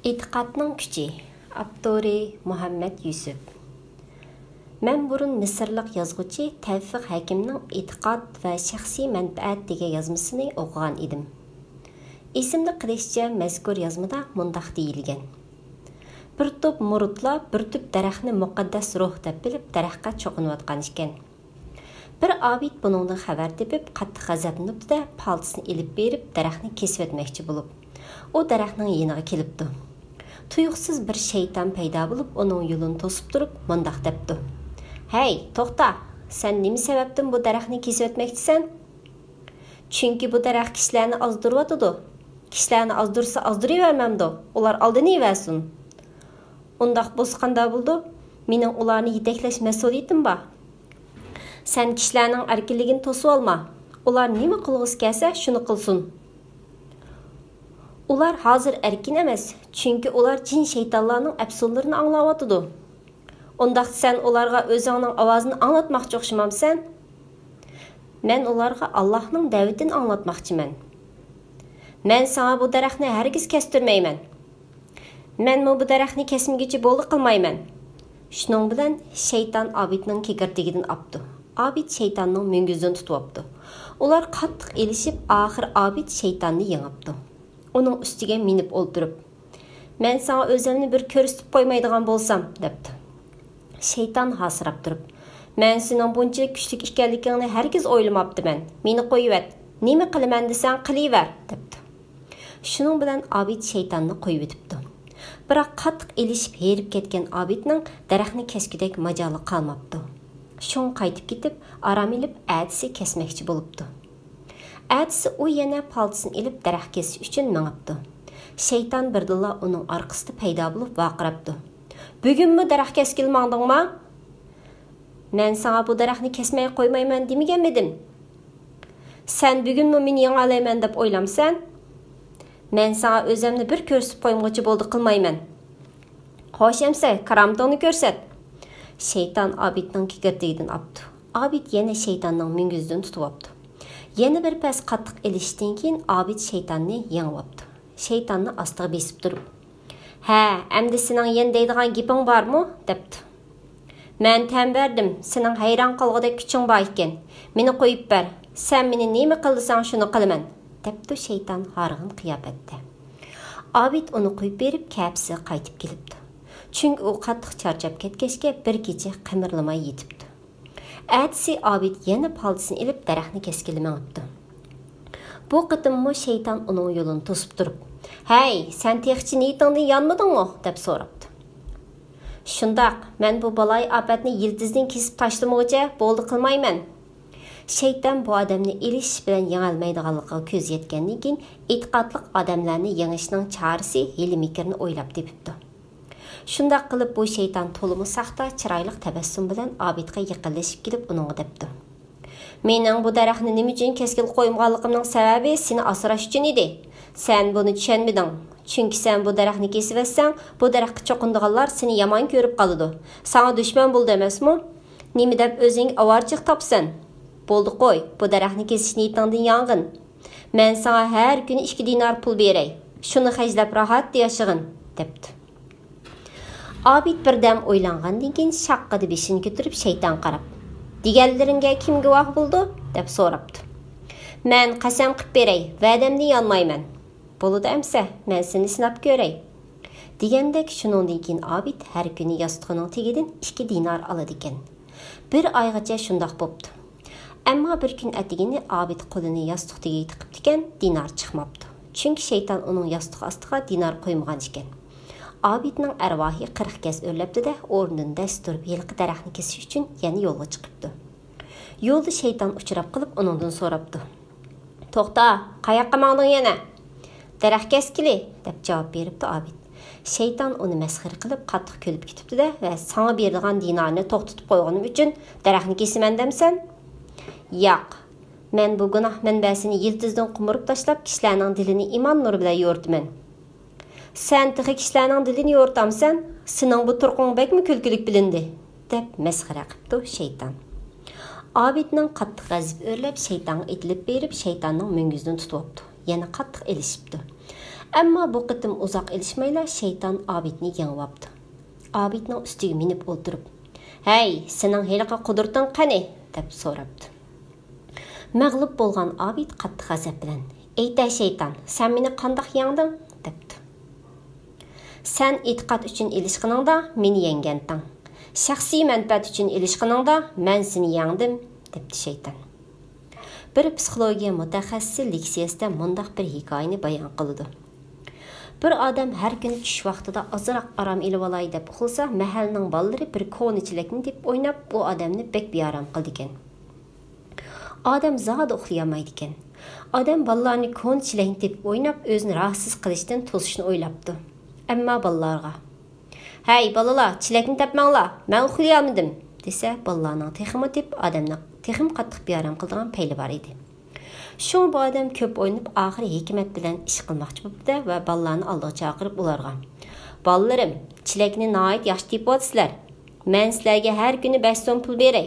E'tiqadning kuchi. Abduri Muhammad Yusuf. Mən burun Misirlik yazğıcı Tevfik Hakimning E'tiqad və shaxsiy manfaat degan yazmasını o'qigan edim. Esimdə qilishicha mazkur yazmada mundaq deyilgan. Bir top muridlar bir tüp daraxtni muqaddas ruh deb bilib daraxtga cho'qinayotgan ekan. Bir abid buningdan xabar tepib qattiq g'azablanibdi-da, paltisini elib berib daraxtni kesib o'tmoqchi bo'lib, o daraxtning yeniga kelibdi. Tuyuqsiz bir şeytan paydo bo'lib, uning yo'lini to'sib turib, mundaq debdi. "Hey, to'xta. Sen nima sababdan bu daraxtni kesib o'tmoqchisan? Chunki bu daraxt kishilarni ozdiryotdi. Kishilarni ozdirsa ozdiravermamdi. Ular oldini yeversin. Undaq bo'lsa qanday bo'ldi? Mening ularni yetaklash mas'uliyatim bor. Sen kishilarning erkinligini to'sib olma. Ular nima qilg'isi kelsa, shuni qilsin. Ular hazır erkin emas, çünkü ular cin şeytanlarning əfsunlarini anglayotdi. Ondaq sen ularga o'zingning ovozini anglatmoqchi o'xshamamsan? Men ularga Allohning da'vatini anglatmoqchiman. Men sana bu daraxtni hargiz kestirmayman. Men bu daraxtni kesmgichi bo'ldi qilmayman. Shuning bilan shayton Abidning kegirtigidan opdi. Abid shaytonning munguzini tutibdi. Ular qattiq elishib, oxir Abid shaytonni yengibdi. Onun üstüge minip o'ltirib, "Men sana o'zimni bir ko'rsatib qo'ymaydigan bo'lsam", debdi. Şeytan hasırab turib, "Men sening bunchalik kuchli ekanligingni hargiz o'ylamabdiman. Meni qo'yib, nima qilaman desang qilaver", debdi. Shuning bilan Abid shaytonni qo'yib o'tibdi. Biroq qattiq elishib herib ketgan Abidning daraxtni kesgudek majoli qolmabdi. Shun qaytib ketib, aram ilib atisi kesmoqchi bo'libdi. Әтісі o yana paltisini ilib daraxt kesish uchun mengibdi. Şeytan birdilla uning orqasida paydo bo'lib vaqirabdi. "Bugunmi daraxt keskilmandingmi? Men sana bu daraxtni kesmay qo'ymayman demaganmidim? Sen bugunmi meni yengalayman deb o'ylamsan? Men sana o'zimni bir ko'rsatib qo'ymoqchi bo'ldi qilmayman. Xo'sh emsa, karamtoni ko'rsat." Şeytan Abidning kigirtigidan opdi. Abid yana shaytonning minguzidan tutib oldi. Yeni bir pes qattiq elishdan keyin Abid shaytonni yengibdi. Shaytonni ostiga besib turib, "Ha, endi sening yen deydigan gaping bormi?" debdi. "Men tan berdim, sening hayron qolgudek kuching bor ekan. Meni qo'yib ber. Sen meni nima qildisang shuni qilaman", debdi shayton harg'in qiyofatda. Abid uni qo'yib berib, kapsiga qaytib kelibdi. Chunki u qattiq charchab ketgachga bir kecha qimirlamay yetibdi. Әтісі Abid yana paltisini ilib daraxtni keskilmengibdi. Bu qitimmi shayton uning yo'lini to'sib turib, "Hey, sen texchi niyatingdan yanmadingmi?" deb so'rabdi. "Shundaq, men bu balay ofatni yildizdan kesib tashlamaguncha bo'ldi qilmayman." Shayton bu odamni elish bilan yengolmaydiganligiga ko'z yetgandan keyin e'tiqodliq odamlarni yengishning chorasi hili mikrni o'ylab tepibdi. Shundaq qilib bu shayton to'limi saxta chiroyli tabassum bilan Abidga yaqinlashib kelib uningga debdi. "Mening bu daraxtni nima uchun keskil qo'yganligimning sababi seni asrash uchun edi. Sen buni tushunmading. Chunki sen bu daraxtni kesib olsang, bu daraxtga cho'qindiganlar seni yomon ko'rib qoladi. Sana dushman bo'ldi emasmi? Nima deb o'zing avorchiq topsan? Bo'ldi qo'y, bu daraxtni kesish niyatingdan yong'in. Men sana har kuni 2 dinar pul beray. Shuni xajlab rohat yashag'in", debdi. Abid birdam o'ylangandan keyin shaqqida beshini ko'tarib shayton qarab, "Deganlaringga kim guvoh bo'ldi?" deb so'rabdi. "Men qasam qilib beray, va'damdan yonmayman. Bo'ldi emsa, men seni sinab ko'ray." Degandek shuningdan keyin Abid har kuni yostiqining tegidan 2 dinar oladi ekan. Bir oygacha shundoq bo'pti. Ammo bir kun atigini Abid qo'lini yostiq tegiga tiqibdi ekan, dinar chiqmabdi. Chunki shayton uning yostiq ostiga dinar qo'ymagan ekan. Abidning arvohi 40 kez o'rlabdi-da, o'rnidan dasturib yilqi daraxtni kesish uchun yana yo'lga chiqibdi. Yo'lda shayton uchrab qilib uningdan so'rabdi. "To'xta, qayoqqa mangding yana?" "Daraxt keskili", deb javob beribdi Abid. Shayton uni masxir qilib qattiq kulib ketibdi-da va "Sana berilgan dinarni to'xtatib qo'yganim uchun daraxtni kesiman demsan?" "Yo'q. Men bu gunoh manbasini yildizdan qumurib tashlab, kishilarning dilini iymon nuri bilan yo'ritaman. Sen tıxı kişilərinin dilini yo'rtamsan, sening bu turqing bakmi kulkulik bilindi", deb masxara qilibdi shayton. Abidning qattiq g'azab o'rlab shaytonga etilib berib, shaytonning munguzini tutibdi. Yana qattiq elishibdi. Әмма bu qitim uzoq ilishmayla shayton Abidni yengibdi. Abidning ustiga minib o'tirib, "Hey, sening heliqi qudrating qani?" deb so'rabdi. Mag'lub bo'lgan Abid qattiq g'azab bilan, "Ayta shayton, sen meni qandoq yengding?" debdi. "Sen e'tiqod uchun ilishqiningda meni yenganding. Shaxsiy manfaat uchun ilishqiningda men seni yengdim", debdi shayton. Bir psixologiya mutaxassisi leksiyasida mundaq bir hikoyani bayon qildi. Bir odam har kun tush vaqtida ozroq aram elib olay deb uxlasa, mahalning bolalari bir ko'nichilikni deb o'ynab, bu odamni bek bearam qildi ekan. Odam zodi uxlayolmaydi ekan. Odam bolalarni ko'nichilikni deb o'ynab, o'zini rahatsız qilishdan to'sishni o'ylabdi. Ammo bolalarga, "Hey bolalar, chilakni topmanglar, men uxlay olmadim", desa, bolalarning texmi deb odamni texim qattiq bearam qildigan payli bor edi. Şu bu odam ko'p o'ynab, oxiri hikmat bilan ish qilmoqchi bo'ldi va bolalarni oldiga chaqirib ularga, "Bolalarim, chilakni nihoyat yaxshi tepyapsizlar. Men sizlarga har kuni 5 so'm pul beray.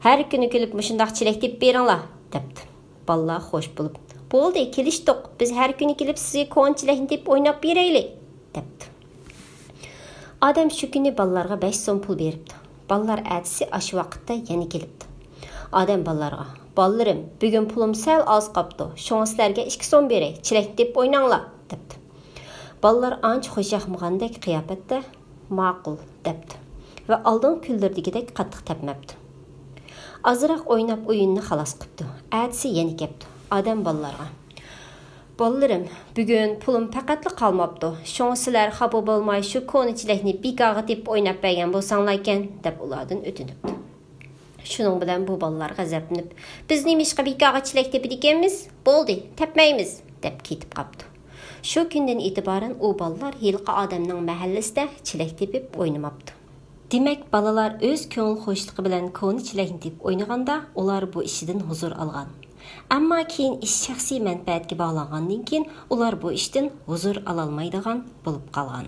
Har kuni kelib mushundaq chilak tep beringlar", debdi. Bolalar xo'sh bo'lib, "Bo'ldi, kelishdik. Biz har kuni kelib sizga ko'n chilakni deb o'ynab beraylik", debdi. Odam shu kuni bolalarga 5 so'm pul beribdi. Bolalar atisi ash vaqtda yana kelibdi. Odam bolalarga, "Bolalarim, bugun pulim sal oz qopdi. Shunga sizlarga 2 so'm beray, chilak deb o'ynanglar", debdi. Bolalar ancha xo'shaqmagandek qiyofatda "Ma'qul", debdi va oldin kuldirdagidek qattiq tepmabdi. Azroq o'ynab o'yinni xalos qilibdi. Atisi yana kelibdi. Odam bolalarga, "Bolalarim, bugun pulim faqatli qolmabdi. Shunga sizlar xafa bo'lmay shu ko'nichilikni bekaga deb o'ynab bergan bo'lsanglar ekan", deb ulardan o'tinibdi. Şunun bilan bu bolalar g'azablanib, "Biz nimishqa bekaga chilak tepidi ekanmiz? Bo'ldi, tepmaymiz", deb ketib qopdi. Shu kundan e'tiboran u bolalar yilqi odamning mahallasida chilak tepib o'ynamabdi. Demak, bolalar o'z ko'ngil xo'shligi bilan ko'ni chilakni deb o'ynaganda, ular bu ishidan huzur olgan. Ammo keyin ish shaxsiy manfaatga bog'langandan keyin ular bu ishdan huzur ololmaydigan bo'lib qolgan.